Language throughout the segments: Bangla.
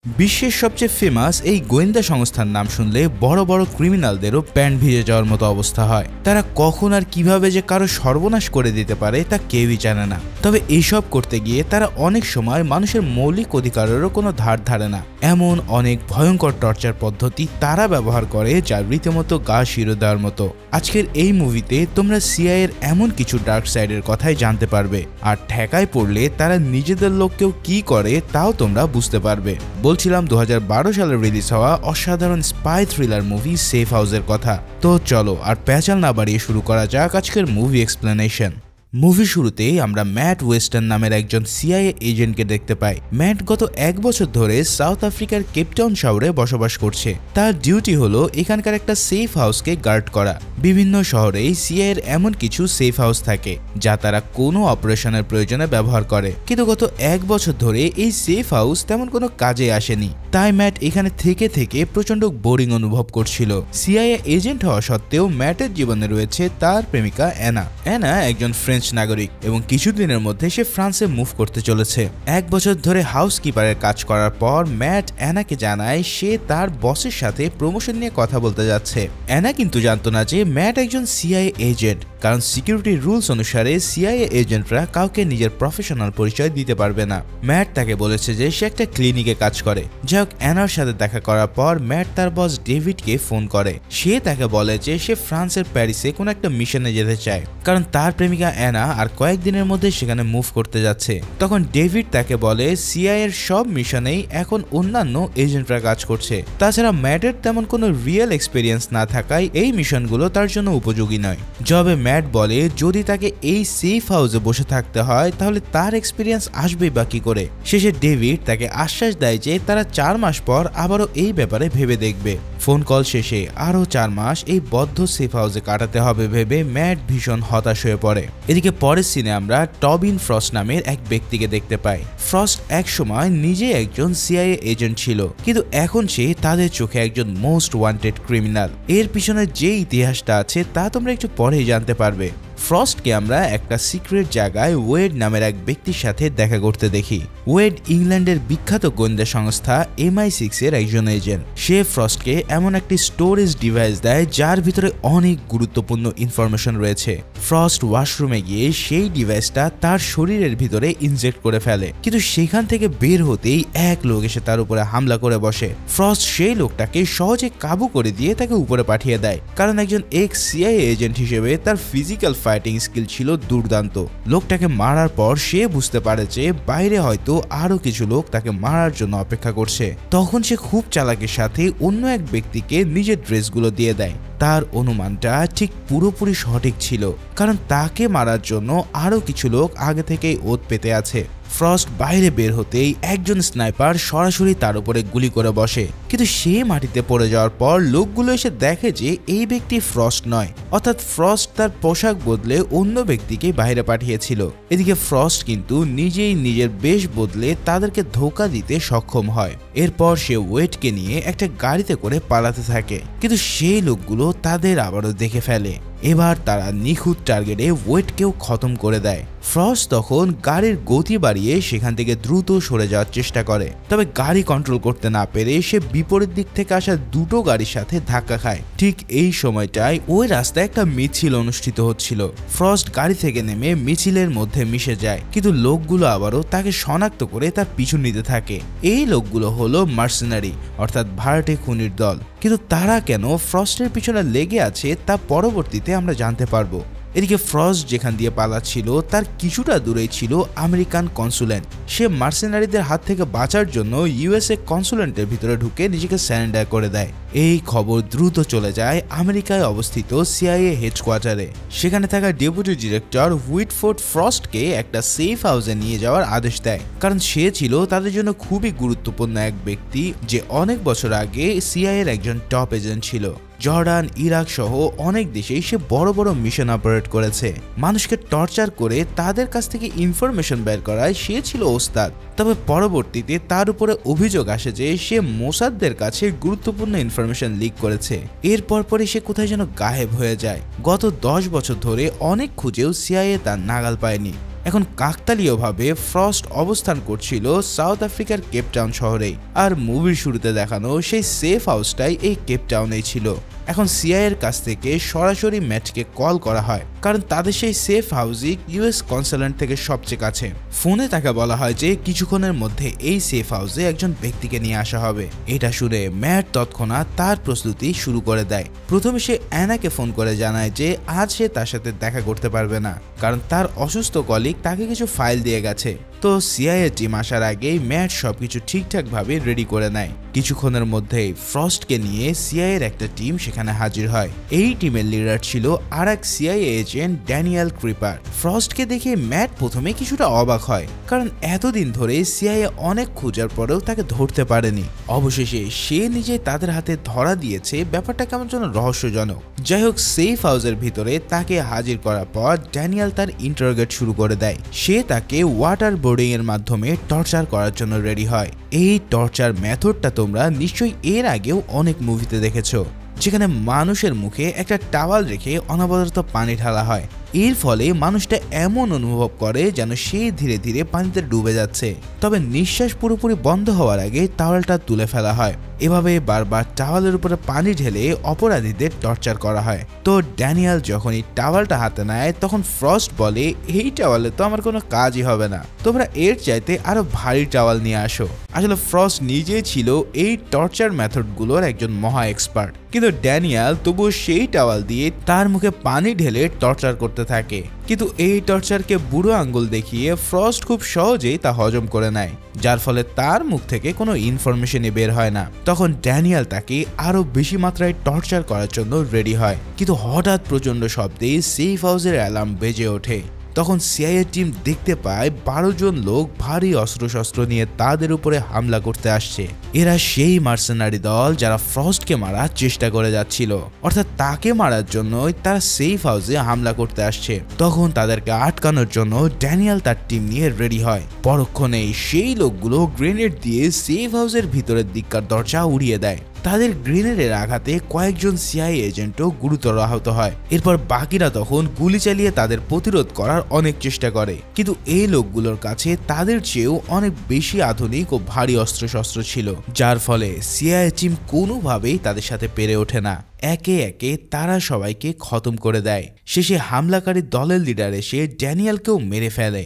বিশ্বের সবচেয়ে ফেমাস এই গোয়েন্দা সংস্থার নাম শুনলে বড় বড় ক্রিমিনালদেরও প্যান্ট ভিজে যাওয়ার মতো অবস্থা হয়। তারা কখন আর কিভাবে যে কারো সর্বনাশ করে দিতে পারে তা কেউই জানে না। তবে এইসব করতে গিয়ে তারা অনেক সময় মানুষের মৌলিক অধিকারেরও কোনো ধার ধারে না। এমন অনেক ভয়ঙ্কর টর্চার পদ্ধতি তারা ব্যবহার করে যা রীতিমতো গা শিরো দেওয়ার মতো। আজকের এই মুভিতে তোমরা সিআইএর এমন কিছু ডার্ক সাইডের কথাই জানতে পারবে, আর ঠেকায় পড়লে তারা নিজেদের লোককেও কি করে তাও তোমরা বুঝতে পারবে। বলছিলাম 2012 সালে রিলিজ হওয়া অসাধারণ স্পাই থ্রিলার মুভি সেফ হাউসের কথা। তো চলো আর প্যাচাল না বাড়িয়ে শুরু করা যাক আজকের মুভি এক্সপ্লেনেশন। মুভি শুরুতেই আমরা ম্যাট ওয়েস্টার্ন নামের একজন সিআইএ এজেন্টকে দেখতে পাই। ম্যাট গত 1 বছর ধরে সাউথ আফ্রিকার কেপটাউন শহরে বসবাস করছে। তার ডিউটি হলো এখানকার একটা সেফ হাউসকে গার্ড করা। বিভিন্ন শহরেই সিআইএর এমন কিছু সেফ হাউস থাকে যা তারা কোনো অপারেশনের প্রয়োজনে ব্যবহার করে, কিন্তু গত 1 বছর ধরে এই সেফ হাউস তেমন কোনো কাজে আসেনি। তাই ম্যাট এখানে থেকে থেকে প্রচন্ড বোরিং অনুভব করছিল। সিআইএ এজেন্ট হওয়া সত্ত্বেও ম্যাটের জীবনে রয়েছে তার প্রেমিকা অ্যানা। অ্যানা একজন ফ্রেঞ্চ নাগরিক এবং কিছুদিনের মধ্যে সে ফ্রান্সে মুভ করতে চলেছে। 1 বছর ধরে হাউসকিপারের কাজ করার পর ম্যাট অ্যানাকে জানায় সে তার বসের সাথে প্রমোশন নিয়ে কথা বলতে যাচ্ছে। অ্যানা কিন্তু জানতো না যে ম্যাট একজন সিআইএ এজেন্ট, কারণ সিকিউরিটি রুলস অনুসারে সিআইএ এজেন্টরা কাউকে নিজের প্রফেশনাল পরিচয় দিতে পারবে না। ম্যাট তাকে বলেছে যে সে একটা ক্লিনিকে কাজ করে। যাই হোক, অ্যানার সাথে দেখা করার পর ম্যাট তার বস ডেভিডকে ফোন করে। সে তাকে বলে যে সে ফ্রান্সের প্যারিসে কোনো একটা মিশনে যেতে চায়, কারণ তার প্রেমিকা অ্যানা আর কয়েকদিনের মধ্যে সেখানে মুভ করতে যাচ্ছে। তখন ডেভিড তাকে বলে সিআইএর সব মিশনেই এখন অন্যান্য এজেন্টরা কাজ করছে। তাছাড়া ম্যাটের তেমন কোনো রিয়েল এক্সপিরিয়েন্স না থাকায় এই মিশনগুলো তার জন্য উপযোগী নয়। জবে ম্যাট বলে যদি তাকে এই সেফ হাউসে বসে থাকতে হয় তাহলে তার এক্সপিরিয়েন্স আসবেই বা কি করে। শেষে ডেভিড তাকে আশ্বাস দেয় যে তারা 4 মাস পর আবারও এই ব্যাপারে ভেবে দেখবে। ফোন কল শেষে আরও 4 মাস এই বদ্ধ সেফ হাউসে কাটাতে হবে ভেবে ম্যাট ভীষণ হতাশ হয়ে পড়ে। এদিকে পরের সিনে আমরা টবিন ফ্রস্ট নামের এক ব্যক্তিকে দেখতে পাই। ফ্রস্ট একসময় নিজে একজন সিআইএ এজেন্ট ছিল, কিন্তু এখন সে তাদের চোখে একজন মোস্ট ওয়ান্টেড ক্রিমিনাল। এর পিছনে যে ইতিহাসটা আছে তা তোমরা একটু পরেই জানতে পারবে। ফ্রস্টকে আমরা একটা সিক্রেট জায়গায় ওয়েড নামের এক ব্যক্তির সাথে দেখা করতে দেখি। ওয়েড ইংল্যান্ডের বিখ্যাত গোয়েন্দা সংস্থা MI6 এর একজন এজেন্ট। সে ফ্রস্টকে এমন একটি স্টোরেজ ডিভাইস দেয় যার ভিতরে অনেক গুরুত্বপূর্ণ ইনফরমেশন রয়েছে। ফ্রস্ট ওয়াশরুমে গিয়ে সেই ডিভাইসটা তার শরীরের ভিতরে ইনজেক্ট করে ফেলে, কিন্তু সেখান থেকে বের হতেই এক লোক এসে তার উপরে হামলা করে বসে। ফ্রস্ট সেই লোকটাকে সহজে কাবু করে দিয়ে তাকে উপরে পাঠিয়ে দেয়, কারণ একজন এক্স সিআইএ এজেন্ট হিসেবে তার ফিজিক্যাল ফাইটিং স্কিল ছিল দুর্দান্ত। লোকটাকে মারার পর সে বুঝতে পারে যে বাইরে হয়তো আরো কিছু লোক তাকে মারার জন্য অপেক্ষা করছে। তখন সে খুব চালাকির সাথে অন্য এক ব্যক্তিকে নিজের ড্রেসগুলো দিয়ে দেয়। তার অনুমানটা ঠিক পুরোপুরি সঠিক ছিল, কারণ তাকে মারার জন্য আরো কিছু লোক আগে থেকেই ওত পেতে আছে। ফ্রস্ট বাইরে বের হতেই একজন স্নাইপার সরাসরি তার উপরে গুলি করে বসে, কিন্তু সে মাটিতে পড়ে যাওয়ার পর লোকগুলো এসে দেখে যে এই ব্যক্তি ফ্রস্ট নয়, অর্থাৎ ফ্রস্ট তার পোশাক বদলে অন্য ব্যক্তিকে বাইরে পাঠিয়েছিল। এদিকে ফ্রস্ট কিন্তু নিজেই নিজের বেশ বদলে তাদেরকে ধোঁকা দিতে সক্ষম হয়। এরপর সে ওয়েডকে নিয়ে একটা গাড়িতে করে পালাতে থাকে, কিন্তু সেই লোকগুলো তাদের আবারও দেখে ফেলে। এবার তারা নিখুঁত টার্গেটে ওয়েডকেও খতম করে দেয়। ফ্রস্ট তখন গাড়ির গতি বাড়িয়ে সেখান থেকে দ্রুত সরে যাওয়ার চেষ্টা করে, তবে গাড়ি কন্ট্রোল করতে না পেরে সে বিপরীত দিক থেকে আসা দুটো গাড়ির সাথে ধাক্কা খায়। ঠিক এই সময়টায় ওই রাস্তায় একটা মিছিল অনুষ্ঠিত হচ্ছিল। ফ্রস্ট গাড়ি থেকে নেমে মিছিলের মধ্যে মিশে যায়, কিন্তু লোকগুলো আবারও তাকে শনাক্ত করে তার পিছু নিতে থাকে। এই লোকগুলো হলো মার্সেনারি, অর্থাৎ ভাড়াটে খুনির দল। কিন্তু তারা কেন ফ্রস্টের পিছনে লেগে আছে তা পরবর্তীতে আমরা জানতে পারবো। এদিকে ফ্রস্ট যেখান দিয়ে পালাচ্ছিল তার কিছুটা দূরেই ছিল আমেরিকান কনসুলেট। সে মার্সেনারিদের হাত থেকে বাঁচার জন্য ইউএসএ কনসুলেটের ভিতরে ঢুকে নিজেকে স্যারেন্ডার করে দেয়। এই খবর দ্রুত চলে যায় আমেরিকায় অবস্থিত সিআইএ হেডকোয়ার্টারে। সেখানে থাকা ডেপুটি ডিরেক্টর হুইটফোর্ড ফ্রস্টকে একটা সেফ হাউসে নিয়ে যাওয়ার আদেশ দেয়, কারণ সে ছিল তাদের জন্য খুবই গুরুত্বপূর্ণ এক ব্যক্তি যে অনেক বছর আগে সিআইএর একজন টপ এজেন্ট ছিল। জর্ডান, ইরাক সহ অনেক দেশেই সে বড় বড় মিশন অপারেট করেছে। মানুষকে টর্চার করে তাদের কাছ থেকে ইনফরমেশন বের করায় সে ছিল ওস্তাদ। তবে পরবর্তীতে তার উপরে অভিযোগ আসে যে সে মোসাদদের কাছে গুরুত্বপূর্ণ ইনফরমেশন লিক করেছে। এরপর পরে সে কোথায় যেন গায়েব হয়ে যায়। গত 10 বছর ধরে অনেক খুঁজেও সিআইএ তার নাগাল পায়নি। এখন কাকতালীয়ভাবে ফ্রস্ট অবস্থান করছিল সাউথ আফ্রিকার কেপটাউন শহরেই, আর মুভির শুরুতে দেখানো সেই সেফ হাউসটাই এই কেপটাউনেই ছিল। এখন সিআইএর কাছ থেকে সরাসরি ম্যাটকে কল করা হয়, কারণ তাদের সেই সেফ হাউসই ইউএস কনসালেট থেকে সবচেয়ে কাছে। ফোনে তাকে বলা হয় যে কিছুক্ষণের মধ্যে এই সেফ হাউসে একজন ব্যক্তিকে নিয়ে আসা হবে। এটা শুনে ম্যাট তৎক্ষণাৎ তার প্রস্তুতি শুরু করে দেয়। প্রথমে সে অ্যানাকে ফোন করে জানায় যে আজ সে তার সাথে দেখা করতে পারবে না, কারণ তার অসুস্থ কলিগ তাকে কিছু ফাইল দিয়ে গেছে। তো সিআইএ টিম আসার আগেই ম্যাট সবকিছু ঠিকঠাকভাবে রেডি করে নেয়। কিছুক্ষণের মধ্যেই ফ্রস্টকে নিয়ে সিআইএর একটা টিম সেখানে হাজির হয়। এই টিমের লিডার ছিল আর এক সিআইএ এজেন্ট ড্যানিয়েল ক্রিপার। ফ্রস্টকে দেখে ম্যাট প্রথমে কিছুটা অবাক হয়, কারণ এতদিন ধরে সিআইএ অনেক খোঁজার পরেও তাকে ধরতে পারেনি। অবশেষে সে নিজে তাদের হাতে ধরা দিয়েছে, ব্যাপারটা কেমন যেন রহস্যজনক। যাই হোক, সেফ হাউসের ভিতরে তাকে হাজির করার পর ড্যানিয়েল তার ইন্টারোগেট শুরু করে দেয়। সে তাকে ওয়াটার বোর্ডিং এর মাধ্যমে টর্চার করার জন্য রেডি হয়। এই টর্চার মেথডটা তোমরা নিশ্চয়ই এর আগেও অনেক মুভিতে দেখেছো, যেখানে মানুষের মুখে একটা টাওয়াল রেখে অনবরত পানি ঢালা হয়। এর ফলে মানুষটা এমন অনুভব করে যেন সে ধীরে ধীরে পানিতে ডুবে যাচ্ছে, তবে নিঃশ্বাস পুরোপুরি বন্ধ হওয়ার আগে টাওয়ালটা তুলে ফেলা হয়। এভাবে বারবার টাওয়ালের উপরে পানি ঢেলে অপরাধীদের টর্চার করা হয়। তো ড্যানিয়েল যখন এই টাওয়ালটা হাতে নেয় তখন ফ্রস্ট বলে, এই টাওয়ালে তো আমার কোনো কাজই হবে না, তোমরা এর চাইতে আরো ভারী টাওয়াল নিয়ে আসো। আসলে ফ্রস্ট নিজেই ছিল এই টর্চার মেথডগুলোর একজন মহা এক্সপার্ট, কিন্তু ড্যানিয়েল তবুও সেই টাওয়াল দিয়ে তার মুখে পানি ঢেলে টর্চার করতে থাকে। কিন্তু এই টর্চারকে বুড়ো আঙ্গুল দেখিয়ে ফ্রস্ট খুব সহজেই তা হজম করে নেয়, যার ফলে তার মুখ থেকে কোনো ইনফরমেশনই বের হয় না। তখন ড্যানিয়েল তাকে আরো বেশি মাত্রায় টর্চার করার জন্য রেডি হয়, কিন্তু হঠাৎ প্রচন্ড শব্দে সেফ হাউসের অ্যালার্ম বেজে ওঠে। তখন সিআইএ টিম দেখতে পায় 12 জন লোক ভারী অস্ত্রশস্ত্র নিয়ে তাদের উপরে হামলা করতে আসছে। এরা সেই মার্সেনারি দল যারা ফ্রস্টকে মারার চেষ্টা করে যাচ্ছিল, অর্থাৎ তাকে মারার জন্যই তারা সেফ হাউসে হামলা করতে আসছে। তখন তাদেরকে আটকানোর জন্য ড্যানিয়েল তার টিম নিয়ে রেডি হয়। পরক্ষণেই সেই লোকগুলো গ্রেনেড দিয়ে সেফ হাউসের ভিতরের দিককার দরজা উড়িয়ে দেয়। তাদের গ্রেনেডের আঘাতে কয়েকজন সিআইএ এজেন্টও গুরুতর আহত হয়। এরপর বাকিরা তখন গুলি চালিয়ে তাদের প্রতিরোধ করার অনেক চেষ্টা করে, কিন্তু এই লোকগুলোর কাছে তাদের চেয়েও অনেক বেশি আধুনিক ও ভারী অস্ত্রশস্ত্র ছিল, যার ফলে সিআইএ টিম কোনোভাবেই তাদের সাথে পেরে ওঠে না। একে একে তারা সবাইকে খতম করে দেয়। শেষে হামলাকারী দলের লিডার এসে ড্যানিয়েলকেও মেরে ফেলে।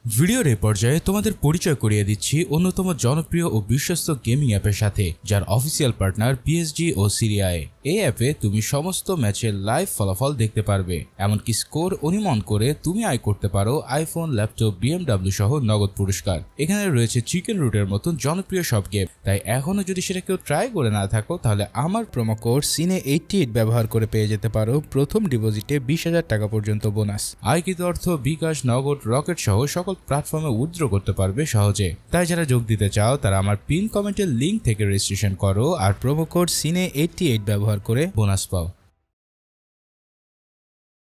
ভিডিওর এই পর্যায়ে তোমাদের পরিচয় করিয়ে দিচ্ছি অন্যতম জনপ্রিয় ও বিশ্বস্ত গেমিং অ্যাপের সাথে, যার অফিসিয়াল পার্টনার পিএসজি ও সিরিয়ায়। এই অ্যাপে তুমি সমস্ত ম্যাচের লাইভ ফলাফল দেখতে পারবে, এমনকি স্কোর অনুমান করে তুমি আয় করতে পারো আইফোন, ল্যাপটপ, বিএমডব্লিউ সহ নগদ পুরস্কার। এখানে রয়েছে চিকেন রুটের মতন জনপ্রিয় সব গেম, তাই এখনো যদি সেটা কেউ ট্রাই করে না থাকো তাহলে আমার প্রোমো কোড সিনে88 ব্যবহার করে পেয়ে যেতে পারো প্রথম ডিপোজিটে 20,000 টাকা পর্যন্ত বোনাস। আয়কৃত অর্থ বিকাশ, নগদ, রকেট সহ সকল প্ল্যাটফর্মে উইথড্র করতে পারবে সহজে। তাই যারা যোগ দিতে চাও তারা আমার পিন কমেন্টের লিংক থেকে রেজিস্ট্রেশন করো আর প্রোমো কোড সিনে88 ব্যবহার করে বোনাস পাও।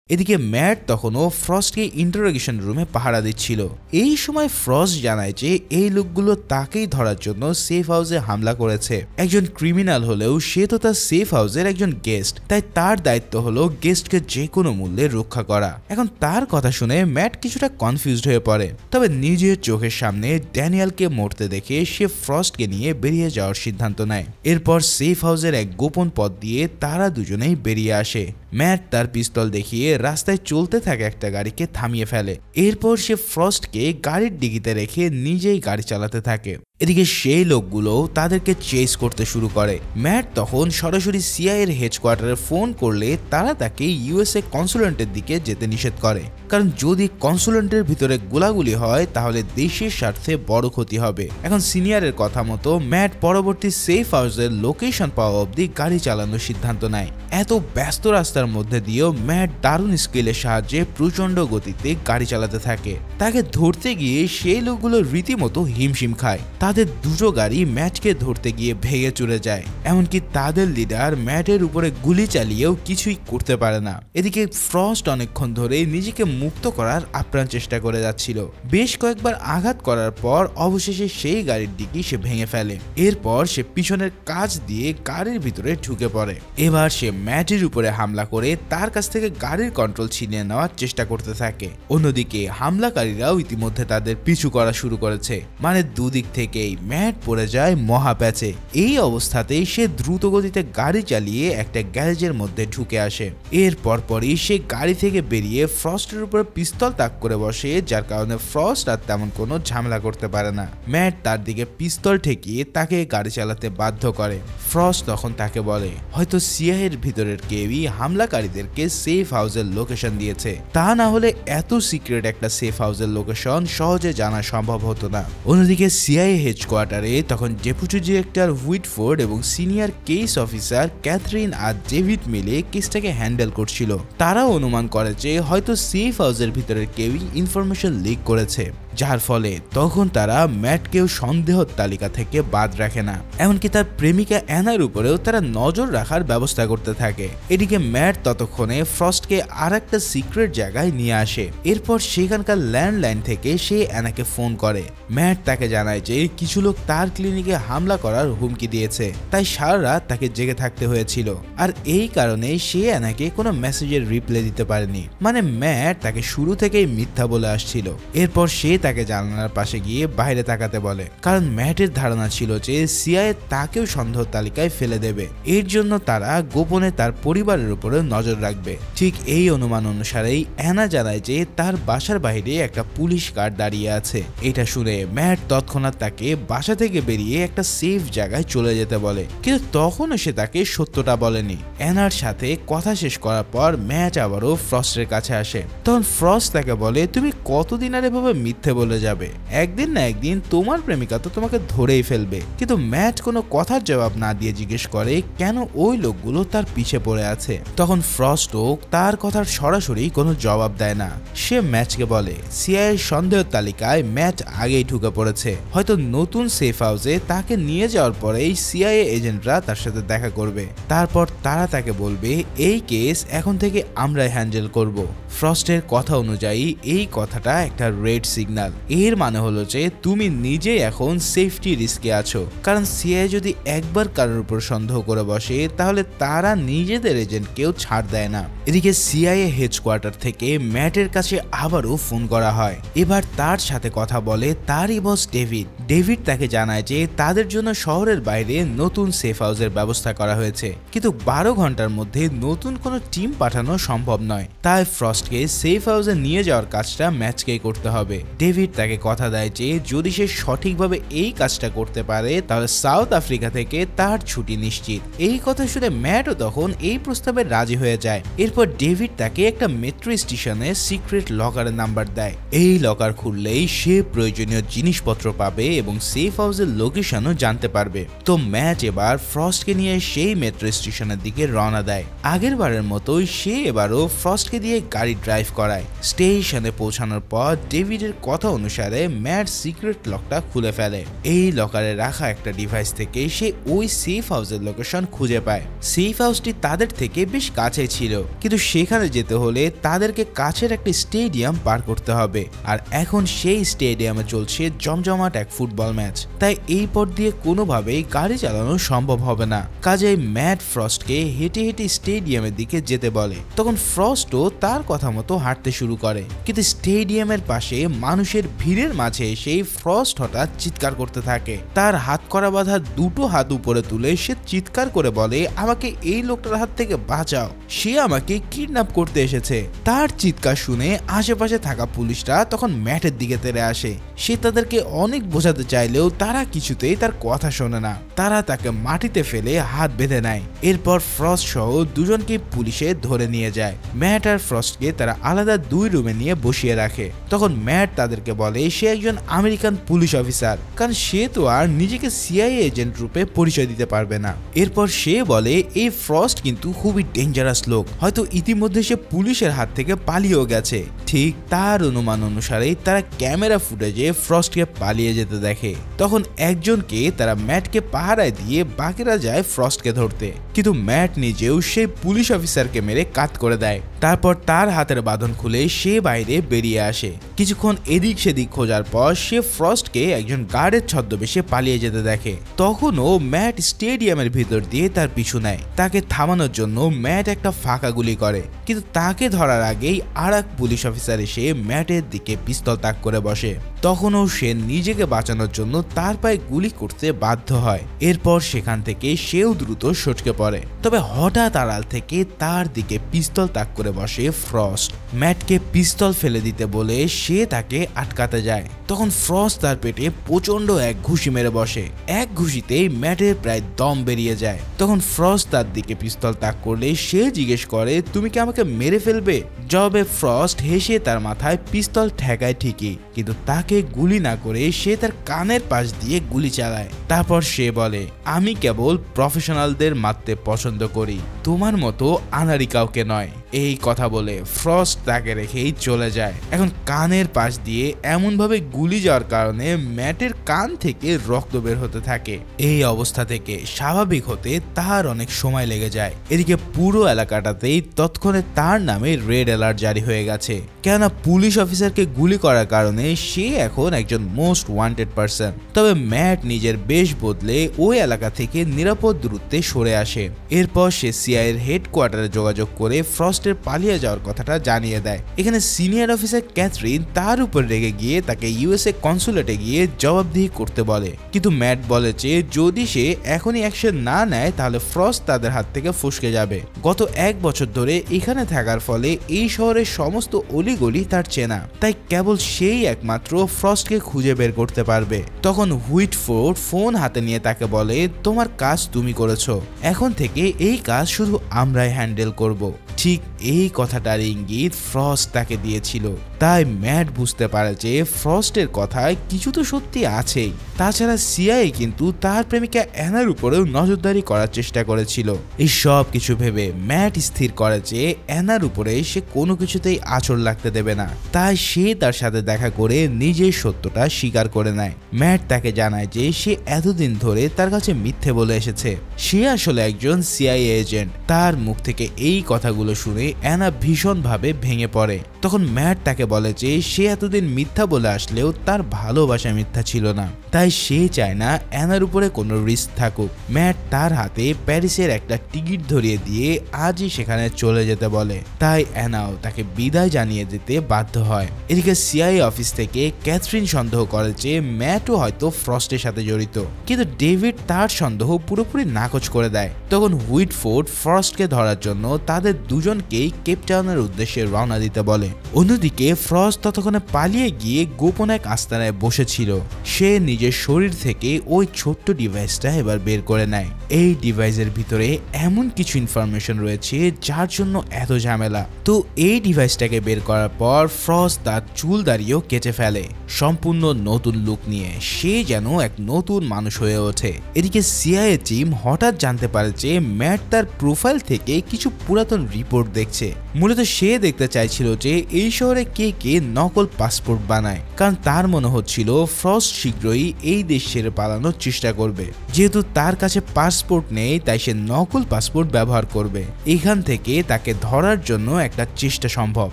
এদিকে ম্যাট তখনও ফ্রস্টকে ইন্টারোগেশন রুমে পাহারা দিচ্ছিল। এই সময় ফ্রস্ট জানায় যে এই লোকগুলো তাকেই ধরার জন্য সেফ হাউসে হামলা করেছে। একজন ক্রিমিনাল হলেও সে তো তার সেফ হাউসের একজন গেস্ট, তাই তার দায়িত্ব হলো গেস্টকে যে কোনো মূল্যে রক্ষা করা। এখন তার কথা শুনে ম্যাট কিছুটা কনফিউজড হয়ে পড়ে, তবে নিজের চোখের সামনে ড্যানিয়েলকে মরতে দেখে সে ফ্রস্টকে নিয়ে বেরিয়ে যাওয়ার সিদ্ধান্ত নেয়। এরপর সেফ হাউসের এক গোপন পথ দিয়ে তারা দুজনেই বেরিয়ে আসে। ম্যাট তার পিস্তল দেখিয়ে রাস্তায় চলতে থাকা একটা গাড়িকে থামিয়ে ফেলে। এরপর সে ফ্রস্টকে গাড়ির ডিগিতে রেখে নিজেই গাড়ি চালাতে থাকে। এদিকে সেই লোকগুলো তাদেরকে চেস করতে শুরু করে। ম্যাট তখন সরাসরি সিআইএর হেডকোয়ার্টারে ফোন করলে তারা তাকে ইউএসএ কনসুলেটের দিকে যেতে নিষেধ করে, কারণ যদি কনসুলেটের ভিতরে গোলাগুলি হয় তাহলে দেশের স্বার্থে বড় ক্ষতি হবে। এখন সিনিয়রের কথা মতো ম্যাট পরবর্তী সেফ হাউসের লোকেশন পাওয়া অবধি গাড়ি চালানোর সিদ্ধান্ত নেয়। এত ব্যস্ত রাস্তার মধ্যে দিয়েও ম্যাট দারুণ স্কিলের সাহায্যে প্রচন্ড গতিতে গাড়ি চালাতে থাকে। তাকে ধরতে গিয়ে সেই লোকগুলো রীতিমতো হিমশিম খায়। তাদের দুটো গাড়ি ম্যাটকে ধরতে গিয়ে ভেঙে চুরে যায়। এমনকি তাদের লিডার ম্যাটের উপরে গুলি চালিয়েও কিছুই করতে পারে না। এদিকে ফ্রস্ট অনেকক্ষণ ধরে নিজেকে মুক্ত করার আপ্রাণ চেষ্টা করে যাচ্ছিল। বেশ কয়েকবার আঘাত করার পর অবশেষে সেই গাড়ির ডিকি সে ভেঙে ফেলে। এরপর সে পিছনের কাচ দিয়ে গাড়ির ভিতরে ঢুকে পড়ে। এবার সে ম্যাটের উপরে হামলা করে তার কাছ থেকে গাড়ির কন্ট্রোল ছিনিয়ে নেওয়ার চেষ্টা করতে থাকে। অন্যদিকে হামলাকারীরাও ইতিমধ্যে তাদের পিছু করা শুরু করেছে। মানে দুদিক থেকেই ম্যাট পড়ে যায় মহা প্যাচে। এই অবস্থাতেই সে দ্রুত গতিতে গাড়ি চালিয়ে একটা গ্যারেজের মধ্যে ঢুকে আসে। এর পরপরই সে গাড়ি থেকে বেরিয়ে ফ্রস্টের উপরে পিস্তল তাক করে বসে, যার কারণে ফ্রস্ট আর তেমন কোনো ঝামেলা করতে পারে না। ম্যাট তার দিকে পিস্তল ঠেকিয়ে তাকে গাড়ি চালাতে বাধ্য করে। ফ্রস্ট তখন তাকে বলে হয়তো সিআইএর ভিতরের কেউই হামলাকারীদেরকে সেফ হাউসের লোকেশন দিয়েছে, তা না হলে এত সিক্রেট একটা সেফ হাউসের লোকেশন সহজে জানা সম্ভব হতো না। অন্যদিকে সিআইএ হেডকোয়ার্টারে তখন ডেপুটি ডিরেক্টর হুইটফোর্ড এবং সিনিয়র কেস অফিসার ক্যাথরিন আর ডেভিড মিলে কেসটাকে হ্যান্ডেল করছিল। তারাও অনুমান করে যে হয়তো সেফ হাউসের ভিতরের কেউই ইনফরমেশন লিক করেছে, যার ফলে তখন তারা ম্যাটকেও সন্দেহর তালিকা থেকে বাদ রাখে না। এমনকি তার প্রেমিকা অ্যানার উপরেও তারা নজর রাখার ব্যবস্থা করতে থাকে। এদিকে ম্যাট ততক্ষণে ফ্রস্টকে আর একটা সিক্রেট জায়গায় নিয়ে আসে। এরপর সেখানকার ল্যান্ডলাইন থেকে সে অ্যানাকে ফোন করে। ম্যাট তাকে জানায় যে কিছু লোক তার ক্লিনিকে হামলা করার হুমকি দিয়েছে, তাই সারা রাত তাকে জেগে থাকতে হয়েছিল। আর এই কারণে সে অ্যানাকে কোনো মেসেজের রিপ্লাই দিতে পারেনি। মানে ম্যাট তাকে শুরু থেকেই মিথ্যা বলে আসছিল। এরপর সে তাকে জানালার পাশে গিয়ে বাইরে তাকাতে বলে, কারণ ম্যাটের ধারণা ছিল যে সিআইএ তাকেও সন্দেহ তালিকায় ফেলে দেবে। এর জন্য তারা গোপনে তার পরিবারের উপরে নজর রাখবে। ঠিক এই অনুমান অনুসারেই অ্যানা জানায় যে তার বাসার বাইরে একটা পুলিশ কার দাঁড়িয়ে আছে। এটা শুনে ম্যাট তৎক্ষণাৎ তাকে বাসা থেকে বেরিয়ে একটা সেফ জায়গায় চলে যেতে বলে, কিন্তু তখনও সে তাকে সত্যটা বলেনি। অ্যানার সাথে কথা শেষ করার পর ম্যাট আবারও ফ্রস্টের কাছে আসে। তখন ফ্রস্ট তাকে বলে, তুমি কতদিন আর এভাবে মিথ্যে বলে যাবে? একদিন না একদিন তোমার প্রেমিকা তো তোমাকে ধরেই ফেলবে। কিন্তু ম্যাট কোনো কথার জবাব না দিয়ে জিজ্ঞেস করে কেন ওই লোকগুলো তার পিছে পড়ে আছে। তখন ফ্রস্টও তার কথার সরাসরি কোনো জবাব দেয় না। সে ম্যাটকে বলে সিআইএর সন্দেহের তালিকায় ম্যাট আগেই ঢুকে পড়েছে। হয়তো নতুন সেফ হাউসে তাকে নিয়ে যাওয়ার পরেই সিআইএ এজেন্টরা তার সাথে দেখা করবে। তারপর তারা তাকে বলবে এই কেস এখন থেকে আমরাই হ্যান্ডেল করব। ফ্রস্টের কথা অনুযায়ী এই কথাটা একটা রেড সিগন্যাল। এর মানে হলো যে তুমি নিজেই এখন সেফটি রিস্কে আছো, কারণ সিআইএ যদি একবার কারোর উপর সন্দেহ করে বসে তাহলে তারা নিজেদের এজেন্টকেও ছাড় দেয় না। এদিকে সিআইএ হেডকোয়ার্টার থেকে ম্যাটের কাছে আবারও ফোন করা হয়। এবার তার সাথে কথা বলে তারই বস ডেভিড। ডেভিড তাকে জানায় যে তাদের জন্য শহরের বাইরে নতুন সেফ হাউসের ব্যবস্থা করা হয়েছে, কিন্তু 12 ঘন্টার মধ্যে নতুন কোনো টিম পাঠানো সম্ভব নয়। তাই ফ্রস্টকে সেফ হাউসে নিয়ে যাওয়ার কাজটা ম্যাচকেই করতে হবে। ডেভিড তাকে কথা দেয় যে যদি সে সঠিকভাবে এই কাজটা করতে পারে তাহলে সাউথ আফ্রিকা থেকে তার ছুটি নিশ্চিত। এই কথা শুনে ম্যাটও তখন এই প্রস্তাবে রাজি হয়ে যায়। এরপর ডেভিড তাকে একটা মেট্রো স্টেশনে সিক্রেট লকারের নাম্বার দেয়। এই লকার খুললেই সে প্রয়োজনীয় জিনিসপত্র পাবে এবং সেফ হাউসের লোকেশনও জানতে পারবে। তো ম্যাচ এবার ফ্রস্টকে নিয়ে সেই মেট্রো স্টেশনের দিকে রওনা দেয়। আগের বারের মতোই সে এবারও ফ্রস্টকে দিয়ে গাড়ি ড্রাইভ করায়। স্টেশনে পৌঁছানোর পর ডেভিডের কথা অনুসারে ম্যাট সিক্রেট লকটা খুলে ফেলে। এই লকারে রাখা একটা ডিভাইস থেকে সে ওই সেফ হাউসের লোকেশন খুঁজে পায়। সেফ হাউসটি তাদের থেকে বেশ কাছে ছিল, কিন্তু সেখানে যেতে হলে তাদেরকে কাছের একটা স্টেডিয়াম পার করতে হবে। আর এখন সেই স্টেডিয়ামে চলছে জমজমাট এক ফুটবল ম্যাচ, তাই এই পথ দিয়ে কোনোভাবেই গাড়ি চালানো সম্ভব হবে না। কাজেই ম্যাট ফ্রস্টকে হেঁটে হেঁটে স্টেডিয়ামের দিকে যেতে বলে। তখন ফ্রস্টও তার কথা মতো হাঁটতে শুরু করে, কিন্তু স্টেডিয়ামের পাশে মানুষের ভিড়ের মাঝে সেই ফ্রস্ট হঠাৎ চিৎকার করতে থাকে। তার হাত করা বাঁধা দুটো হাত উপরে তুলে সে চিৎকার করে বলে, আমাকে এই লোকটার হাত থেকে বাঁচাও, সে আমাকে কিডন্যাপ করতে এসেছে। তার চিৎকার শুনে আশেপাশে থাকা পুলিশরা তখন ম্যাটের দিকে তেড়ে আসে। সে তাদেরকে অনেক বোঝাতে চাইলেও তারা কিছুতেই তার কথা শোনে না। তারা তাকে মাটিতে ফেলে হাত বেঁধে নেয়। এরপর ফ্রস্ট সহ দুজনকে পুলিশে ধরে নিয়ে যায়। ম্যাট আর ফ্রস্টকে তারা আলাদা 2 রুমে নিয়ে বসিয়ে রাখে। তখন ম্যাট তাদেরকে বলে সে একজন আমেরিকান পুলিশ অফিসার, কারণ সে তো আর নিজেকে সিআইএ এজেন্ট রূপে পরিচয় দিতে পারবে না। এরপর সে বলে এই ফ্রস্ট কিন্তু খুবই ডেঞ্জারাস লোক, হয়তো ইতিমধ্যে সে পুলিশের হাত থেকে পালিয়েও গেছে। ঠিক তার অনুমান অনুসারে তারা ক্যামেরা ফুটেজে ফ্রস্টকে পালিয়ে যেতে দেখে। তখন একজনকে তারা ম্যাটকে পাহারায় দিয়ে বাকিরা যায় ফ্রস্টকে ধরতে, কিন্তু ম্যাট নিজেও সেই পুলিশ অফিসারকে মেরে কাট করে দেয়। তারপর তার হাতের বাঁধন খুলে সে বাইরে বেরিয়ে আসে। কিছুক্ষণ এদিক সেদিক খোঁজার পর সে ফ্রস্টকে একজন গার্ডের ছদ্মবেশে পালিয়ে যেতে দেখে। তখনও ম্যাট স্টেডিয়ামের ভিতর দিয়ে তার পিছু নেয়। তাকে থামানোর জন্য ম্যাট একটা ফাঁকা গুলি করে, কিন্তু তাকে ধরার আগেই আর এক পুলিশ অফিসার এসে ম্যাটের দিকে পিস্তল তাক করে বসে। তখনও সে নিজেকে বাঁচানোর জন্য তার পায়ে গুলি করতে বাধ্য হয়। এরপর সেখান থেকে সেও দ্রুত সটকে পড়ে। তবে হঠাৎ আড়াল থেকে তার দিকে পিস্তল তাক করে বসে ফ্রস্ট। ম্যাটকে পিস্তল ফেলে দিতে বলে সে তাকে আটকাতে যায়। তখন ফ্রস্ট তার পেটে প্রচন্ড এক ঘুষি মেরে বসে। এক ঘুষিতেই ম্যাটের প্রায় দম বেরিয়ে যায়। তখন ফ্রস্ট তার দিকে পিস্তল তাক করলে সে জিজ্ঞেস করে, তুমি কি আমাকে মেরে ফেলবে? জবাবে ফ্রস্ট হেসে তার মাথায় পিস্তল ঠেকায় ঠিকই, কিন্তু তাকে গুলি না করে সে তার কানের পাশ দিয়ে গুলি চালায়। তারপর সে বলে, আমি কেবল প্রফেশনালদের মারতে পছন্দ করি, তোমার মতো আনাড়ি কাউকে নয়। এই কথা বলে ফ্রস্ট তাকে রেখেই চলে যায়। এখন কানের পাশ দিয়ে এমন ভাবে গুলি যাওয়ার কারণে ম্যাটের কান থেকে রক্ত বের হতে থাকে। এই অবস্থা থেকে স্বাভাবিক হতে তার অনেক সময় লেগে যায়। এদিকে পুরো এলাকাটাতেই তৎক্ষণে তার নামে রেড অ্যালার্ট জারি হয়ে গেছে, কেননা পুলিশ অফিসারকে গুলি করার কারণে সে এখন একজন মোস্ট ওয়ান্টেড পারসন। তবে ম্যাট নিজের বেশ বদলে ওই এলাকা থেকে নিরাপদ দূরত্বে সরে আসে। এরপর সে সিআইএর হেডকোয়ার্টারে যোগাযোগ করে ফ্রস্টের পালিয়ে যাওয়ার কথাটা জানিয়ে দেয়। এখানে সিনিয়র অফিসার ক্যাথরিন তার উপর রেগে গিয়ে তাকে ইউএসএ কনসুলেটে গিয়ে জবাবদিহি করতে বলে, কিন্তু ম্যাট বলে যে যদি সে এখনই অ্যাকশন না নেয় তাহলে ফ্রস্ট তাদের হাত থেকে ফসকে যাবে। গত 1 বছর ধরে এখানে থাকার ফলে এই শহরের সমস্ত অলিগলি তার চেনা, তাই কেবল সেই একমাত্র ফ্রস্টকে খুঁজে বের করতে পারবে। তখন হুইটফোর্ড ফোন হাতে নিয়ে তাকে বলে, তোমার কাজ তুমি করেছো, এখন থেকে এই কাজ শুধু আমরাই হ্যান্ডেল করব। ঠিক এই কথাটার ইঙ্গিত ফ্রস্ট তাকে দিয়েছিল। তাই ম্যাট বুঝতে পারে যে ফ্রস্টের কথায় কিছু তো সত্যি আছেই। তাছাড়া সিআইএ কিন্তু তার প্রেমিকা অ্যানার উপরেও নজরদারি করার চেষ্টা করেছিল। এই সব কিছু ভেবে ম্যাট স্থির করে যে অ্যানার উপরে সে কোনো কিছুতেই আঁচড় লাগতে দেবে না। তাই সে তার সাথে দেখা করে নিজের সত্যটা স্বীকার করে নেয়। ম্যাট তাকে জানায় যে সে এতদিন ধরে তার কাছে মিথ্যে বলে এসেছে, সে আসলে একজন সিআইএ এজেন্ট। তার মুখ থেকে এই কথাগুলো শুনে অ্যানা ভীষণভাবে ভেঙে পড়ে। তখন ম্যাট তাকে বলে যে সে এতদিন মিথ্যা বলে আসলেও তার ভালোবাসা মিথ্যা ছিল না, তাই সে চায় না অ্যানার উপরে কোনো রিস্ক থাকুক। ম্যাট তার হাতে প্যারিসের একটা টিকিট ধরিয়ে দিয়ে আজই সেখানে চলে যেতে বলে। তাই অ্যানাও তাকে বিদায় জানিয়ে দিতে বাধ্য হয়। এদিকে সিআইএ অফিস থেকে ক্যাথরিন সন্দেহ করে যে ম্যাটও হয়তো ফ্রস্টের সাথে জড়িত, কিন্তু ডেভিড তার সন্দেহ পুরোপুরি নাকচ করে দেয়। তখন হুইটফোর্ড ফ্রস্টকে ধরার জন্য তাদের দুজনকেই কেপটাউনের উদ্দেশ্যে রওনা দিতে বলে। অন্যদিকে ফ্রস্ট ততক্ষণে পালিয়ে গিয়ে গোপন এক আস্তানায় বসেছিল। সে নিজের শরীর থেকে ওই ছোট্ট ডিভাইসটা এবার বের করে নেয়। এই ডিভাইসের ভিতরে এমন কিছু ইনফরমেশন রয়েছে যার জন্য এত ঝামেলা। তো এই ডিভাইসটাকে বের করার পর ফ্রস্ট তার চুল দাড়িও কেটে ফেলে, সম্পূর্ণ নতুন লুক নিয়ে সে যেন এক নতুন মানুষ হয়ে ওঠে। এদিকে সিআইএ টিম হঠাৎ জানতে পারে যে ম্যাট তার প্রোফাইল থেকে কিছু পুরাতন রিপোর্ট দেখছে। মূলত সে দেখতে চাইছিল যে এই শহরে কে কে নকল পাসপোর্ট বানায়, কারণ তার মনে হচ্ছিল ফ্রস্ট শীঘ্রই এই দেশ ছেড়ে পালানোর চেষ্টা করবে। যেহেতু তার কাছে পাসপোর্ট নেই তাই সে নকল পাসপোর্ট ব্যবহার করবে। এখান থেকে তাকে ধরার জন্য একটা চেষ্টা সম্ভব।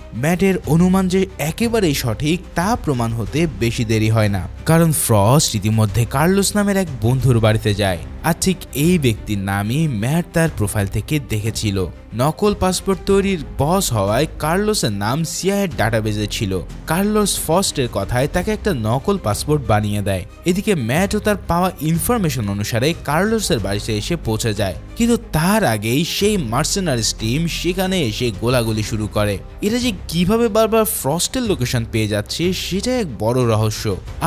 ম্যাটের অনুমান যে একেবারেই সঠিক তা প্রমাণ হতে বেশি দেরি হয় না, কারণ ফ্রস্ট ইতিমধ্যে কার্লোস নামের এক বন্ধুর বাড়িতে যায়। আর ঠিক এই ব্যক্তির নামই ম্যাট তার প্রোফাইল থেকে দেখেছিল। নকল পাসপোর্ট তৈরির বস হওয়ায় কার্লোসের নাম সিআইএর ডাটাবেজে ছিল। কার্লোস ফ্রস্টের কথায় তাকে একটা নকল পাসপোর্ট বানিয়ে দেয়। এদিকে ম্যাটও তার পাওয়া ইনফরমেশন অনুসারে কার্লোসের বাড়িতে এসে পৌঁছে যায়, কিন্তু তার আগেই সেই মার্সেনারিজ টিম সেখানে এসে গোলাগুলি শুরু করে। এরা যে কিভাবে বারবার ফ্রস্টের লোকেশন পেয়ে যাচ্ছে সেটা এক বড় রহস্য,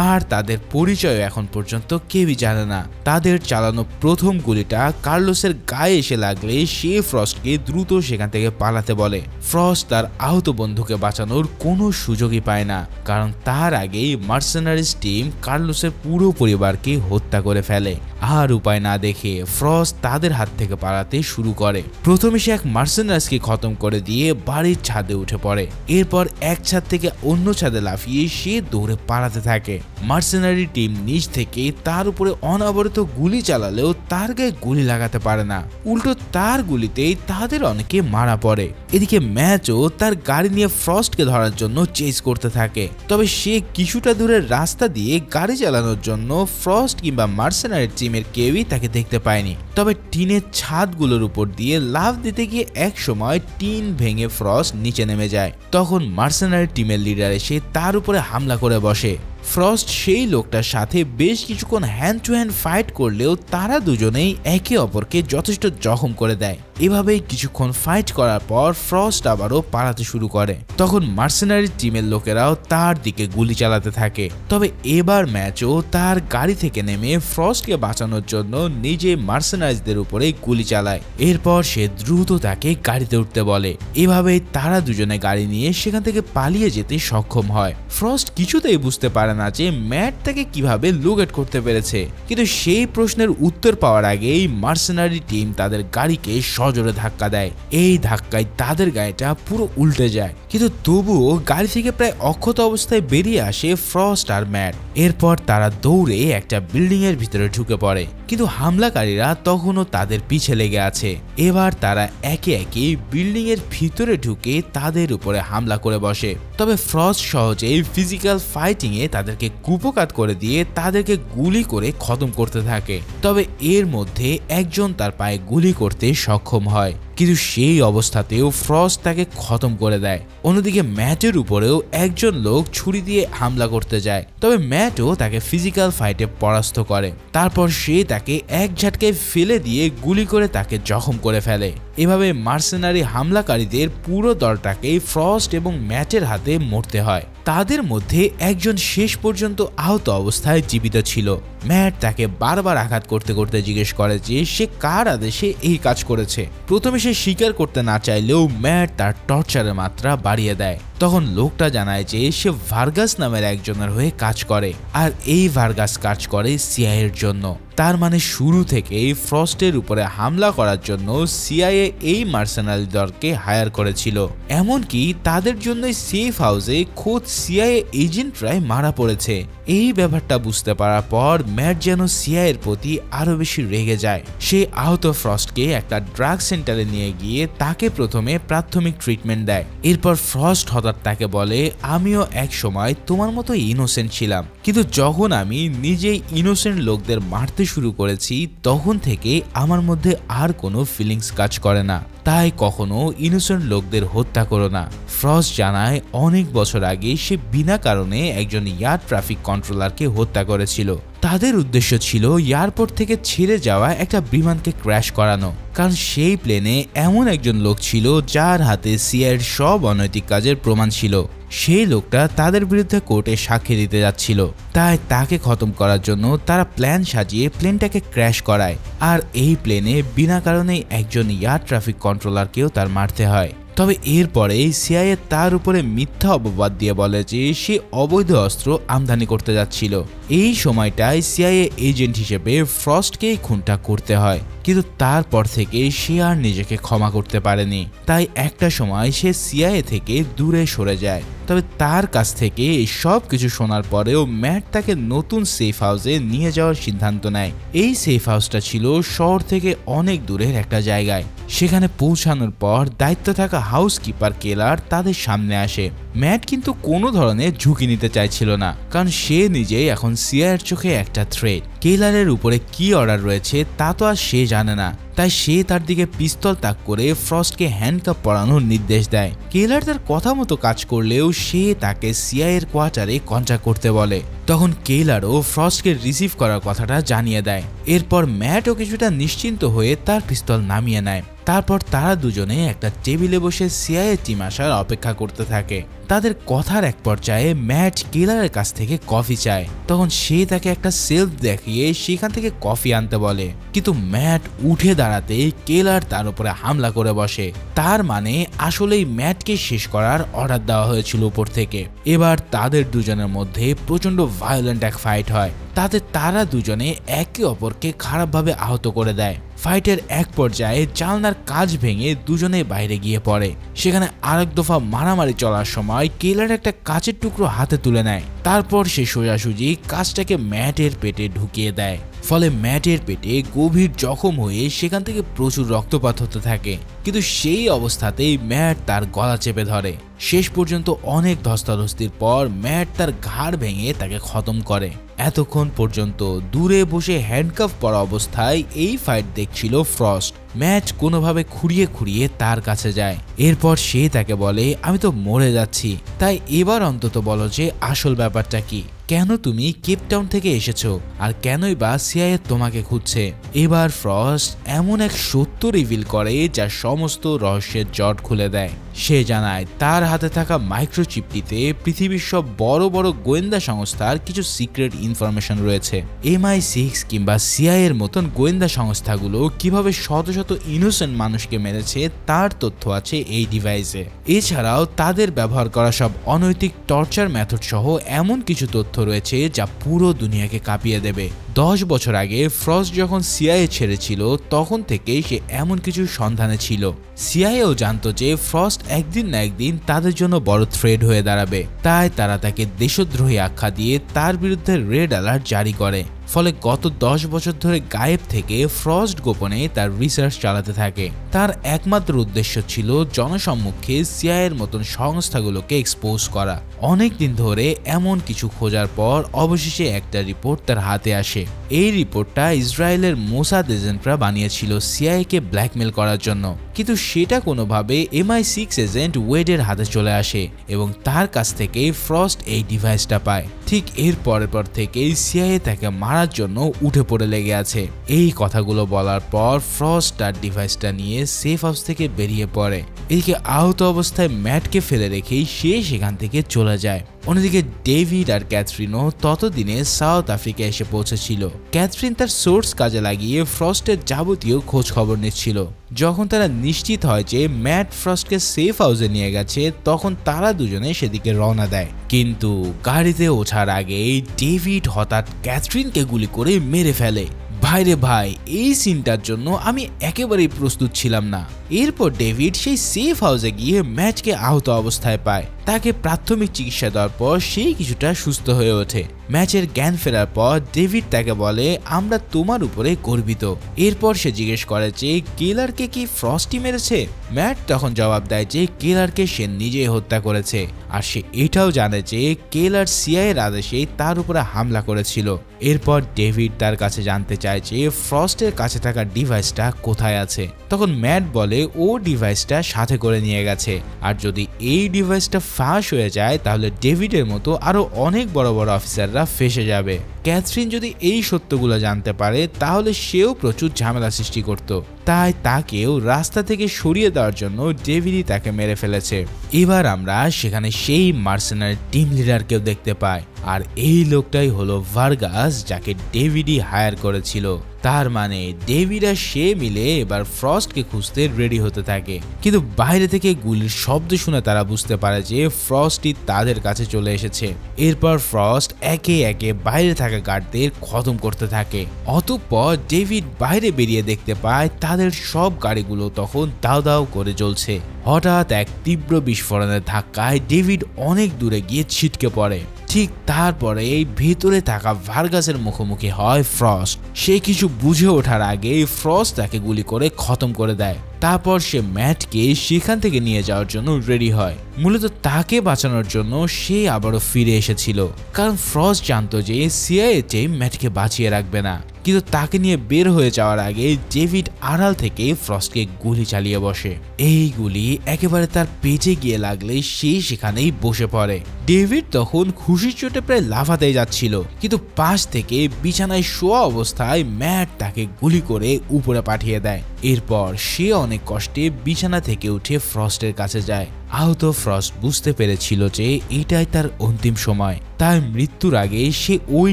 আর তাদের পরিচয় এখন পর্যন্ত কেউই জানে না। তাদের চালানো প্রথম গুলিটা কার্লোসের গায়ে এসে লাগলে সে ফ্রস্টকে দ্রুত সেখান থেকে পালাতে বলে। ফ্রস্ট তার আহত বন্ধুকে বাঁচানোর কোনো সুযোগই পায় না, কারণ তার আগেই মার্সেনারিজ টিম কার্লোসের পুরো পরিবারকে হত্যা করে ফেলে। আর উপায় না দেখে ফ্রস্ট তাদের হাত থেকে পালাতে শুরু করে। প্রথমে সে এক মার্সেনারিজকে খতম করে দিয়ে বাড়ির ছাদে উঠে পড়ে। এরপর এক ছাদ থেকে অন্য ছাদে লাফিয়ে সে দৌড়ে পালাতে থাকে। মার্সেনারি টিম নিচ থেকে তার উপরে অনবরত গুলি চালালেও তার গায়ে গুলি লাগাতে পারে না, উল্টো তার গুলিতেই তাদের অনেকে মারা পড়ে। এদিকে ম্যাচও তার গাড়ি নিয়ে ফ্রস্টকে ধরার জন্য চেস করতে থাকে, তবে সে কিছুটা দূরের রাস্তা দিয়ে গাড়ি চালানোর জন্য ফ্রস্ট কিংবা মার্সেনারি টিমের কেউই তাকে দেখতে পায়নি। তবে টিনের ছাদগুলোর উপর দিয়ে লাফ দিতে গিয়ে এক সময় টিন ভেঙে ফ্রস্ট নিচে নেমে যায়। তখন মার্সেনারি টিমের লিডার এসে তার উপরে হামলা করে বসে। ফ্রস্ট সেই লোকটার সাথে বেশ কিছুক্ষণ হ্যান্ড টু হ্যান্ড ফাইট করলেও তারা দুজনেই একে অপরকে যথেষ্ট জখম করে দেয়। এভাবেই কিছুক্ষণ ফাইট করার পর ফ্রস্ট আবারও পালাতে শুরু করে। তখন মার্সেনারি টিমের লোকেরাও তার দিকে গুলি চালাতে থাকে। তবে এবার ম্যাচও তার গাড়ি থেকে নেমে ফ্রস্টকে বাঁচানোর জন্য নিজে মার্সেনারিজদের উপরে গুলি চালায়। এরপর সে দ্রুত তাকে গাড়িতে উঠতে বলে। এভাবেই তারা দুজনে গাড়ি নিয়ে সেখান থেকে পালিয়ে যেতে সক্ষম হয়। ফ্রস্ট কিছুতেই বুঝতে পারে না যে ম্যাট তাকে কিভাবে লুকেট করতে পেরেছে, কিন্তু সেই প্রশ্নের উত্তর পাওয়ার আগেই মার্সেনারি টিম তাদের গাড়িকে সজোরে ধাক্কা দেয়। এই ধাক্কায় তাদের গাড়িটা পুরো উল্টে যায়, কিন্তু তবুও গাড়ি থেকে প্রায় অক্ষত অবস্থায় বেরিয়ে আসে ফ্রস্ট আর ম্যাট। এরপর তারা দৌড়ে একটা বিল্ডিং এর ভিতরে ঢুকে পড়ে, কিন্তু হামলাকারীরা তখনও তাদের পিছে লেগে আছে। এবার তারা একে একে বিল্ডিং এর ভিতরে ঢুকে তাদের উপরে হামলা করে বসে। তবে ফ্রস্ট সহজেই ফিজিক্যাল ফাইটিং এ তাদেরকে কুপকাত করে দিয়ে তাদেরকে গুলি করে খতম করতে থাকে। তবে এর মধ্যে একজন তার পায়ে গুলি করতে সক্ষম হয়, কিন্তু সেই অবস্থাতেও ফ্রস্ট তাকে খতম করে দেয়। অন্যদিকে ম্যাটের উপরেও একজন লোক ছুরি দিয়ে হামলা করতে যায়, তবে ম্যাটও তাকে ফিজিক্যাল ফাইটে পরাস্ত করে। তারপর সে তাকে এক ঝাটকায় ফেলে দিয়ে গুলি করে তাকে জখম করে ফেলে। এভাবে মার্সেনারি হামলাকারীদের পুরো দলটাকে ফ্রস্ট এবং ম্যাটের হাতে মরতে হয়। তাদের মধ্যে একজন শেষ পর্যন্ত আহত অবস্থায় জীবিত ছিল। ম্যাট তাকে বারবার আঘাত করতে করতে জিজ্ঞেস করে যে সে কার আদেশে এই কাজ করেছে। প্রথমে সে স্বীকার করতে না চাইলেও ম্যাট তার টর্চারের মাত্রা বাড়িয়ে দেয়। তখন লোকটা জানায় যে সে ভার্গাস নামের একজনের হয়ে কাজ করে, আর এই ভার্গাস কাজ করে সিআইএর জন্য। তার মানে শুরু থেকেই ফ্রস্টের উপরে হামলা করার জন্য সিআইএ এই মার্সেনারি দলকে হায়ার করেছিল। এমনকি তাদের জন্য সেফ হাউসে খোদ সিআইএ এজেন্টরাই মারা পড়েছে। এই ব্যাপারটা বুঝতে পারার পর ম্যাট যেন সিআইএর প্রতি আরো বেশি রেগে যায়। সে আহত ফ্রস্টকে একটা ড্রাগ সেন্টারে নিয়ে গিয়ে তাকে প্রথমে প্রাথমিক ট্রিটমেন্ট দেয়। এরপর ফ্রস্ট হঠাৎ তাকে বলে, আমিও এক সময় তোমার মতো ইনোসেন্ট ছিলাম, কিন্তু যখন আমি নিজেই ইনোসেন্ট লোকদের মারতে শুরু করেছি তখন থেকে আমার মধ্যে আর কোনো ফিলিংস কাজ করে না, তাই কখনো ইনোসেন্ট লোকদের হত্যা করো না। ফ্রস্ট জানায় অনেক বছর আগে সে বিনা কারণে একজন এয়ার ট্রাফিক কন্ট্রোলারকে হত্যা করেছিল। তাদের উদ্দেশ্য ছিল এয়ারপোর্ট থেকে ছেড়ে যাওয়া একটা বিমানকে ক্র্যাশ করানো, কারণ সেই প্লেনে এমন একজন লোক ছিল যার হাতে সিআইএর সব অনৈতিক কাজের প্রমাণ ছিল। সেই লোকটা তাদের বিরুদ্ধে কোর্টে সাক্ষী দিতে যাচ্ছিল, তাই তাকে খতম করার জন্য তারা প্ল্যান সাজিয়ে প্লেনটাকে ক্র্যাশ করায়। আর এই প্লেনে বিনা কারণেই একজন এয়ার ট্রাফিক কন্ট্রোলারকেও তার মারতে হয়। তবে এরপরে সিআইএ তার উপরে মিথ্যা অপবাদ দিয়ে বলে যে সে অবৈধ অস্ত্র আমদানি করতে যাচ্ছিল। এই সময়টায় সিআইএ এজেন্ট হিসেবে ফ্রস্টকেই খুনটা করতে হয়, কিন্তু তারপর থেকে সে আর নিজেকে ক্ষমা করতে পারেনি। তাই একটা সময় সে সিআইএ থেকে দূরে সরে যায়। তবে তার কাছ থেকে এই সব কিছু শোনার পরেও ম্যাট তাকে নতুন সেফ হাউসে নিয়ে যাওয়ার সিদ্ধান্ত নেয়। এই সেফ হাউসটা ছিল শহর থেকে অনেক দূরের একটা জায়গায়। সেখানে পৌঁছানোর পর দায়িত্ব থাকা হাউসকিপার কেলার তাদের সামনে আসে। ম্যাট কিন্তু কোনো ধরনের ঝুঁকি নিতে চাইছিল না, কারণ সে নিজেই এখন সিআইএর চোখে একটা থ্রেট। কেলারের উপরে কি অর্ডার রয়েছে তা তো আর সে জানে না, তাই সে তার দিকে পিস্তল তাক করে ফ্রস্টকে হ্যান্ডকাপ পরানোর নির্দেশ দেয়। কেলার তার কথা মতো কাজ করলেও সে তাকে সিআইএর কোয়ার্টারে কন্ট্যাক্ট করতে বলে। তখন কেলারও ফ্রস্টকে রিসিভ করার কথাটা জানিয়ে দেয়। এরপর ম্যাটও কিছুটা নিশ্চিন্ত হয়ে তার পিস্তল নামিয়ে নেয়। তারপর তারা দুজনে একটা টেবিলে বসে সিআইএ টিম আসার অপেক্ষা করতে থাকে। তাদের কথার এক পর্যায়ে ম্যাট কেলারের কাছ থেকে কফি চায়। তখন সে তাকে একটা সেলফ দেখিয়ে সেখান থেকে কফি আনতে বলে, কিন্তু ম্যাট উঠে দাঁড়াতে কেলার তার উপরে হামলা করে বসে। তার মানে আসলেই ম্যাটকে শেষ করার অর্ডার দেওয়া হয়েছিল উপর থেকে। এবার তাদের দুজনের মধ্যে প্রচন্ড ভায়োলেন্ট এক ফাইট হয়, তাতে তারা দুজনে একে অপরকে খারাপভাবে আহত করে দেয়। ফাইটের এক পর্যায়ে জানলার কাঁচ ভেঙে দুজনে বাইরে গিয়ে পড়ে। সেখানে আরেক দফা মারামারি চলার সময় কেলার একটা কাঁচের টুকরো হাতে তুলে নেয়। তারপর সে সোজাসুজি কাঁচটাকে ম্যাটের পেটে ঢুকিয়ে দেয়। ফলে ম্যাটের পেটে গভীর জখম হয়ে সেখান থেকে প্রচুর রক্তপাত হতে থাকে। কিন্তু সেই অবস্থাতেই ম্যাট তার গলা চেপে ধরে। শেষ পর্যন্ত অনেক ধস্তাধস্তির পর ম্যাট তার ঘাড় ভেঙে তাকে খতম করে। এতক্ষণ পর্যন্ত দূরে বসে হ্যান্ডকাফ পরা অবস্থায় এই ফাইট দেখছিল ফ্রস্ট। ম্যাট কোনোভাবে খুঁড়িয়ে খুঁড়িয়ে তার কাছে যায়। এরপর সে তাকে বলে, আমি তো মরে যাচ্ছি, তাই এবার অন্তত বলো যে আসল ব্যাপারটা কি, কেন তুমি কেপটাউন থেকে এসেছো, আর কেনই বা সিআইএ তোমাকে খুঁজছে। এবার ফ্রস্ট এমন এক সত্য রিভিল করে যা সমস্ত রহস্যের জট খুলে দেয়। সে জানায় তার হাতে থাকা মাইক্রোচিপটিতে পৃথিবীর সব বড় বড় গোয়েন্দা সংস্থার কিছু সিক্রেট ইনফরমেশন রয়েছে। MI6 কিংবা CIA এর মতন গোয়েন্দা সংস্থাগুলো কিভাবে শত শত ইনোসেন্ট মানুষকে মেরেছে তার তথ্য আছে এই ডিভাইসে। এছাড়াও তাদের ব্যবহার করা সব অনৈতিক টর্চার মেথড সহ এমন কিছু তথ্য রয়েছে যা পুরো দুনিয়াকে কাঁপিয়ে দেবে। 10 বছর আগে ফ্রস্ট যখন CIA ছেড়েছিল তখন থেকেই সে এমন কিছু সন্ধানে ছিল। সিআইএও জানতো যে ফ্রস্ট একদিন না একদিন তাদের জন্য বড় থ্রেট হয়ে দাঁড়াবে, তাই তারা তাকে দেশদ্রোহী আখ্যা দিয়ে তার বিরুদ্ধে রেড অ্যালার্ট জারি করে। ফলে গত 10 বছর ধরে গায়েব থেকে ফ্রস্ট গোপনে তার রিসার্চ চালাতে থাকে। তার একমাত্র উদ্দেশ্য ছিল জনসম্মুখে সিআইএর মতন সংস্থাগুলোকে এক্সপোজ করা। অনেক দিন ধরে এমন কিছু খোঁজার পর অবশেষে একটা রিপোর্ট তার হাতে আসে। এই রিপোর্টটা ইসরায়েলের মোসাদ এজেন্টরা বানিয়েছিল সিআইএকে ব্ল্যাকমেল করার জন্য, কিন্তু সেটা কোনোভাবে MI6 এজেন্ট ওয়েডের হাতে চলে আসে এবং তার কাছ থেকে ফ্রস্ট এই ডিভাইসটা পায়। ঠিক এর পরের পর থেকেই সিআইএ তাকে মারার জন্য উঠে পড়ে লেগে আছে। এই কথাগুলো বলার পর ফ্রস্ট তার ডিভাইসটা নিয়ে সেফ হাউস থেকে বেরিয়ে পড়ে। এদিকে আহত অবস্থায় ম্যাটকে ফেলে রেখেই সে সেখান থেকে চলে যায়। অন্যদিকে ডেভিড আর ক্যাথরিনও ততদিনে সাউথ আফ্রিকা এসে পৌঁছেছিল। ক্যাথরিন তার সোর্স কাজে লাগিয়ে ফ্রস্টের যাবতীয় খোঁজ খবর নিচ্ছিল। যখন তারা নিশ্চিত হয় যে ম্যাট ফ্রস্টকে সেফ হাউসে নিয়ে গেছে তখন তারা দুজনে সেদিকে রওনা দেয়। কিন্তু গাড়িতে ওঠার আগেই ডেভিড হঠাৎ ক্যাথরিনকে গুলি করে মেরে ফেলে। ভাইরে ভাই, এই সিনটার জন্য আমি একেবারেই প্রস্তুত ছিলাম না। এরপর ডেভিড সেই সেফ হাউসে গিয়ে ম্যাটকে আহত অবস্থায় পায়। তাকে প্রাথমিক চিকিৎসা দেওয়ার পর সেই কিছুটা সুস্থ হয়ে ওঠে। ম্যাচের জ্ঞান ফেরার পর ডেভিড তাকে বলে, আমরা তোমার উপরে গর্বিত। এরপর সে জিজ্ঞেস করে যে কেলারকে কি ফ্রস্টই মেরেছে। ম্যাট তখন জবাব দেয় যে কেলারকে সে নিজেই হত্যা করেছে, আর সে এটাও জানে যে কেলার সিআইএর আদেশে তার উপরে হামলা করেছিল। এরপর ডেভিড তার কাছে জানতে চায় যে ফ্রস্টের কাছে থাকা ডিভাইসটা কোথায় আছে। তখন ম্যাট বলে ও ডিভাইসটা সাথে করে নিয়ে গেছে, আর যদি এই ডিভাইসটা ফাঁস হয়ে যায় তাহলে ডেভিডের মতো আরো অনেক বড় বড় অফিসাররা ফেঁসে যাবে। ক্যাথরিন যদি এই সত্যগুলো জানতে পারে তাহলে সেও প্রচুর ঝামেলা সৃষ্টি করত, তাই তাকেও রাস্তা থেকে সরিয়ে দেওয়ার জন্য ডেভিডই তাকে মেরে ফেলেছে। এবার আমরা সেখানে সেই মার্সেনারি টিম লিডারকেও দেখতে পাই, আর এই লোকটাই হলো ভার্গাস, যাকে ডেভিডই হায়ার করেছিল। তার মানে ডেভিড আর সে মিলে এবার ফ্রস্টকে খুঁজতে রেডি হতে থাকে। কিন্তু বাইরে থেকে গুলির শব্দ শুনে তারা বুঝতে পারে যে ফ্রস্টই তাদের কাছে চলে এসেছে। এরপর ফ্রস্ট একে একে বাইরে থাকা গার্ডদের খতম করতে থাকে। অতঃপর ডেভিড বাইরে বেরিয়ে দেখতে পায় তাদের সব গাড়িগুলো তখন দাও দাও করে জ্বলছে। হঠাৎ এক তীব্র বিস্ফোরণের ধাক্কায় ডেভিড অনেক দূরে গিয়ে ছিটকে পড়ে। ঠিক তারপরে এই ভেতরে থাকা ভার্গাসের মুখোমুখি হয় ফ্রস্ট। সে কিছু বুঝে ওঠার আগে ফ্রস্ট তাকে গুলি করে খতম করে দেয়। তারপর সে ম্যাটকে সেখান থেকে নিয়ে যাওয়ার জন্য রেডি হয়। মূলত তাকে বাঁচানোর জন্য সে আবারও ফিরে এসেছিল, কারণ ফ্রস্ট জানতো যে সিআইএ ম্যাটকে বাঁচিয়ে রাখবে না। কিন্তু তাকে নিয়ে বের হয়ে যাওয়ার আগে ডেভিড আড়াল থেকে ফ্রস্টকে গুলি চালিয়ে বসে। এই গুলি একেবারে তার পেটে গিয়ে লাগলে সে সেখানেই বসে পড়ে। ডেভিড তখন খুশির চোটে প্রায় লাফাতে যাচ্ছিল, কিন্তু পাশ থেকে বিছানায় শোয়া অবস্থায় ম্যাট তাকে গুলি করে উপরে পাঠিয়ে দেয়। এরপর সে অনেক কষ্টে বিছানা থেকে উঠে ফ্রস্টের কাছে যায়। আহত ফ্রস্ট বুঝতে পেরেছিল যে এটাই তার অন্তিম সময়। তার মৃত্যুর আগে সে ওই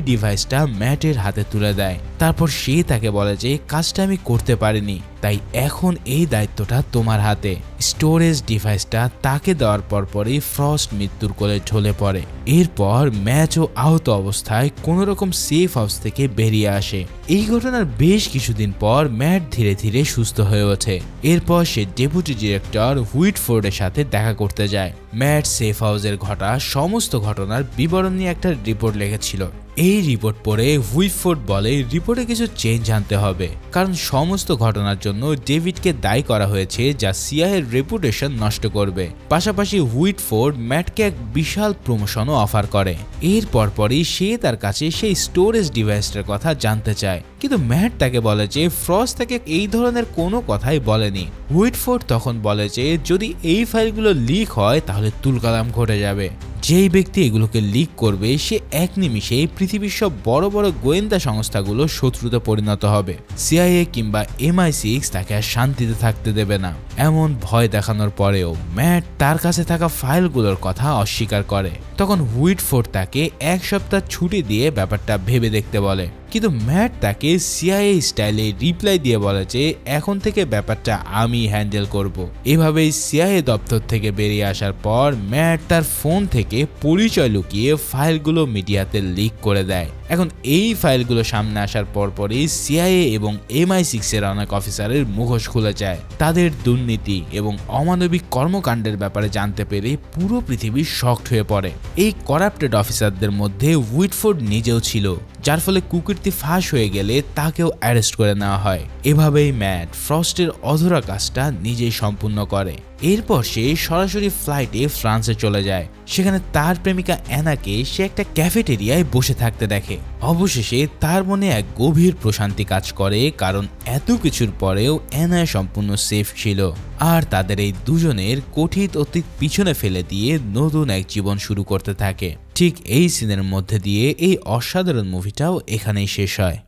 ডিভাইসটা ম্যাটের হাতে তুলে দেয়। তারপর সে তাকে বলে যে কাজটা আমি করতে পারিনি, তাই এখন এই দায়িত্বটা তোমার হাতে। স্টোরেজ ডিভাইসটা তাকে দেওয়ার পরপরই ফ্রস্ট মৃত্যুর কোলে ঢলে পড়ে। এরপর ম্যাচও আহত অবস্থায় কোনোরকম সেফ হাউস থেকে বেরিয়ে আসে। এই ঘটনার বেশ কিছুদিন পর ম্যাট ধীরে ধীরে সুস্থ হয়ে ওঠে। এরপর সে ডেপুটি ডিরেক্টর হুইটফোর্ডের সাথে দেখা করতে যায়। ম্যাট সেফ হাউসের ঘটা সমস্ত ঘটনার বিবরণ নিয়ে একটা রিপোর্ট লিখেছিল। এই রিপোর্ট পড়ে হুইটফোর্ড বলে রিপোর্টে কিছু চেঞ্জ আনতে হবে, কারণ সমস্ত ঘটনার জন্য ডেভিডকে দায়ী করা হয়েছে, যা সিআইএর রেপুটেশন নষ্ট করবে। পাশাপাশি হুইটফোর্ড ম্যাটকে এক বিশাল প্রমোশনও অফার করে। এর পরপরই সে তার কাছে সেই স্টোরেজ ডিভাইসটার কথা জানতে চায়, কিন্তু ম্যাট তাকে বলে যে ফ্রস্ট তাকে এই ধরনের কোনো কথাই বলেনি। হুইটফোর্ড তখন বলে যে যদি এই ফাইলগুলো লিক হয় তাহলে তুলকালাম ঘটে যাবে। যেই ব্যক্তি এগুলোকে লিক করবে সে এক নিমিষেই পৃথিবীর সব বড় বড় গোয়েন্দা সংস্থাগুলো শত্রুতে পরিণত হবে। সিআইএ কিংবা MI6 তাকে আর শান্তিতে থাকতে দেবে না। এমন ভয় দেখানোর পরেও ম্যাট তার কাছে থাকা ফাইলগুলোর কথা অস্বীকার করে। তখন হুইটফোর্ড তাকে এক সপ্তাহ ছুটি দিয়ে ব্যাপারটা ভেবে দেখতে বলে, কিন্তু ম্যাট তাকে সিআইএ স্টাইলে রিপ্লাই দিয়ে বলে যে এখন থেকে ব্যাপারটা আমি হ্যান্ডেল করব। এভাবেই সিআইএ দপ্তর থেকে বেরিয়ে আসার পর ম্যাট তার ফোন থেকে পরিচয় লুকিয়ে ফাইলগুলো মিডিয়াতে লিক করে দেয়। এখন এই ফাইলগুলো সামনে আসার পরপরই সিআইএ এবং MI6 এর অনেক অফিসারের মুখোশ খুলে যায়। তাদের দুর্নীতি এবং অমানবিক কর্মকাণ্ডের ব্যাপারে জানতে পেরে পুরো পৃথিবী শকড হয়ে পড়ে। এই করাপ্টেড অফিসারদের মধ্যে হুইটফোর্ড নিজেও ছিল, যার ফলে কুকীর্তি ফাঁস হয়ে গেলে তাকেও অ্যারেস্ট করে নেওয়া হয়। এভাবেই ম্যাট ফ্রস্টের অধরা কাজটা নিজেই সম্পূর্ণ করে। এরপর সে সরাসরি ফ্লাইটে ফ্রান্সে চলে যায়। সেখানে তার প্রেমিকা অ্যানাকে সে একটা ক্যাফেটেরিয়ায় বসে থাকতে দেখে। অবশেষে তার মনে এক গভীর প্রশান্তি কাজ করে, কারণ এত কিছুর পরেও অ্যানা সম্পূর্ণ সেফ ছিল। আর তাদের এই দুজনের কঠিন অতীত পিছনে ফেলে দিয়ে নতুন এক জীবন শুরু করতে থাকে। ঠিক এই সিনের মধ্যে দিয়ে এই অসাধারণ মুভিটাও এখানেই শেষ হয়।